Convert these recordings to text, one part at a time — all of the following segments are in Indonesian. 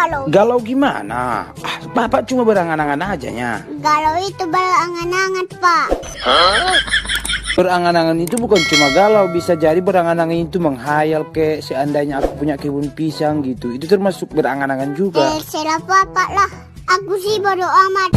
galau. Galau gimana? Ah, Bapak cuma berangan-angan aja nya. Galau itu berangan-angan, Pak. Berangan-angan itu bukan cuma galau, bisa jadi berangan-angan itu menghayal ke seandainya aku punya kebun pisang gitu. Itu termasuk berangan-angan juga. Serah Bapak lah. Aku sih bodo amat.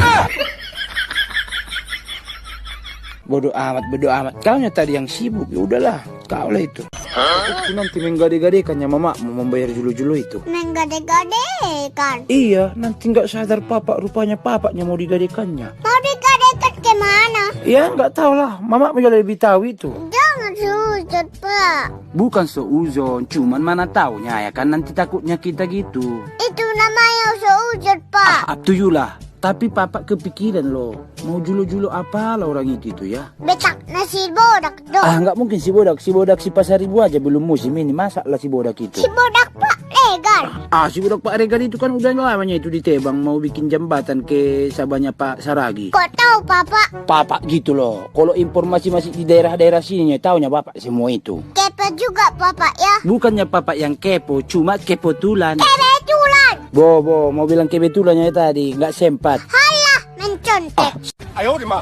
Bodoh amat, bodoh amat. Kau nya tadi yang sibuk, ya udahlah. Kau lah itu. Aku nanti menggade-gadekannya mama mau membayar julu-julu itu. Menggade-gadekan. Iya, nanti nggak sadar papa, rupanya papanya mau digadekannya. Mau digadekan kemana? Ya nggak tahu lah, mama juga lebih tahu itu. Jangan sujud, Pak. Bukan seuzon, cuman mana taunya ya kan, nanti takutnya kita gitu. Itu namanya sujud, Pak. Up to you lah. Tapi papa kepikiran loh, mau julu-julu apalah orang itu ya. Betak nasi bodak dong. Nggak mungkin si bodak si pasar ribu aja belum musim ini, masa lah si bodak itu. Si bodak Pak Regan. Si bodak Pak Regan itu kan udah lamanya itu ditebang mau bikin jembatan ke sabanya Pak Saragi. Kok tahu Papa? Papa gitu loh, kalau informasi masih di daerah-daerah sini taunya bapak semua itu. Kepo juga Papa ya. Bukannya papa yang kepo, cuma kebetulan. Kebetulan. Bobo, mau bilang kebetulannya tadi, nggak sempat. Halah, mencontek. Ayo, Mak.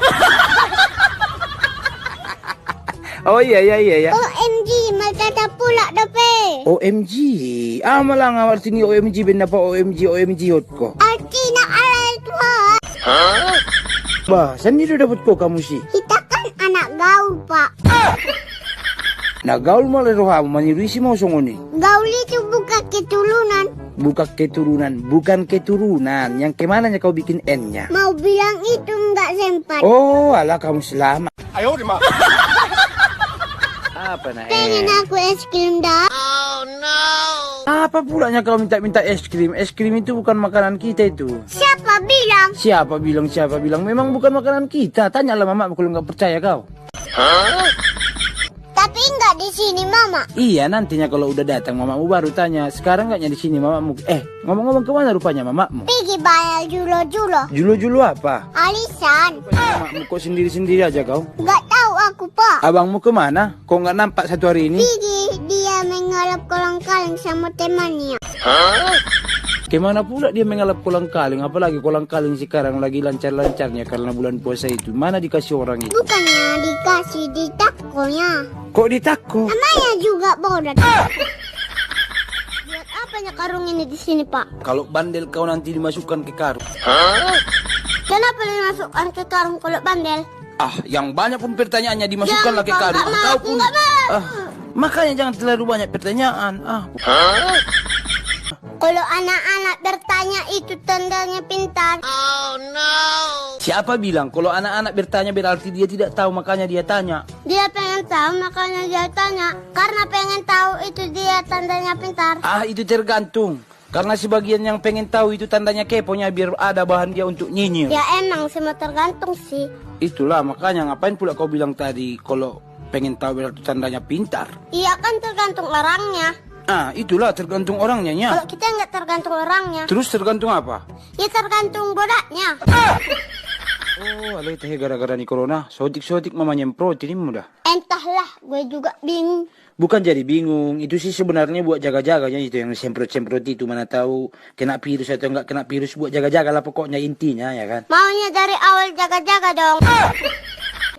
Oh iya. OMG, matata pula dape. OMG. Malah ngawal sini OMG benda pa OMG hotko. Artina alay tua. Bah, sendiri dapat ko kamu sih. Kita kan anak gaul, Pak. Nagaul malah rohamu manirisi mau songoni. Gaul itu bukan keturunan. Bukan keturunan. Yang kemananya kau bikin N-nya? Mau bilang itu nggak sempat. Oh, alah kamu selamat. Ayo, Mak. Apa nah? Pengen aku es krim dah. Oh no. Apa pulanya kalau minta es krim? Es krim itu bukan makanan kita itu. Siapa bilang? Siapa bilang? Memang bukan makanan kita. Tanyalah mama kalau nggak percaya kau. Tapi nggak di sini, Mama. Iya, nantinya kalau udah datang mamamu baru tanya. Sekarang nggaknya di sini mamamu. Ngomong-ngomong kemana rupanya mamamu? Pergi bayar julo-julo. Julu-julu apa? Alisan. Mamamu kok sendiri-sendiri aja kau? Nggak tahu aku, Pak. Abangmu kemana? Kok nggak nampak satu hari ini? Pergi, dia mengalap kolang-kaling sama temannya. Kemana pula dia mengalap kolang-kaling? Apalagi kolang-kaling sekarang lagi lancar-lancarnya karena bulan puasa itu. Mana dikasih orang itu? Bukannya dikasih di takonya. Kok ditako? Namanya juga bodat. Buat apanya karung ini di sini, Pak? Kalau bandel kau nanti dimasukkan ke karung. Kenapa dimasukkan ke karung kalau bandel? Yang banyak pun pertanyaannya dimasukkanlah ke karung. Kau pun. Makanya jangan terlalu banyak pertanyaan. Kalau anak-anak bertanya itu tandanya pintar. Oh no. Siapa bilang kalau anak-anak bertanya berarti dia tidak tahu makanya dia tanya? Dia pengen tahu makanya dia tanya. Karena pengen tahu itu dia tandanya pintar. Itu tergantung. Karena sebagian yang pengen tahu itu tandanya keponya biar ada bahan dia untuk nyinyir. Ya emang semua tergantung sih. Itulah makanya ngapain pula kau bilang tadi kalau pengen tahu berarti tandanya pintar. Iya kan tergantung orangnya. Itulah tergantung orangnya nya. Kalau kita nggak tergantung orangnya. Terus tergantung apa? Ya tergantung bodaknya. Alay teh gara-gara nih corona, sotik-sotik mama nyemprot ini mudah. Entahlah, gue juga bingung. Bukan jadi bingung, itu sih sebenarnya buat jaga-jaganya itu yang semprot-semprot itu, mana tahu kena virus atau enggak kena virus, buat jaga-jaga lah pokoknya intinya ya kan. Maunya dari awal jaga-jaga dong.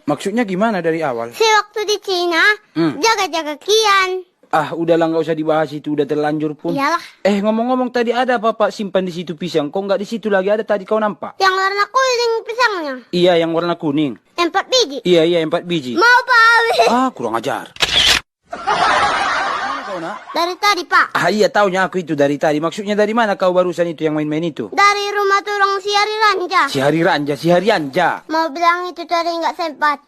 Maksudnya gimana dari awal? Sewaktu di Cina, jaga-jaga kian. Udahlah nggak usah dibahas itu, udah terlanjur pun. Iyalah. Ngomong-ngomong tadi ada apa simpan di situ pisang? Kok nggak di situ lagi ada tadi kau nampak? Yang warna kuning pisangnya. Iya, yang warna kuning. 4 biji. Iya, 4 biji. Mau Pak? Kurang ajar. Mana kau nak? Dari tadi Pak. Iya taunya aku itu dari tadi. Maksudnya dari mana kau barusan itu yang main-main itu? Dari rumah turang si Hari Ranja. Si Hari Ranja. Mau bilang itu tadi nggak sempat.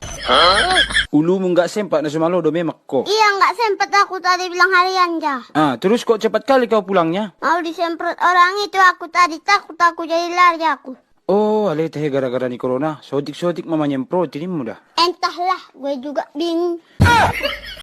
Ulumu nggak sempat na sumalodo memak kok. Iya nggak sempat aku tadi bilang Hari Ranja. Terus kok cepat kali kau pulangnya? Mau disemprot orang itu aku tadi takut aku jadi lari aku. Alay teh gara-gara nih corona, sotik-sotik mama nyemprot ini mudah. Entahlah, gue juga bingung.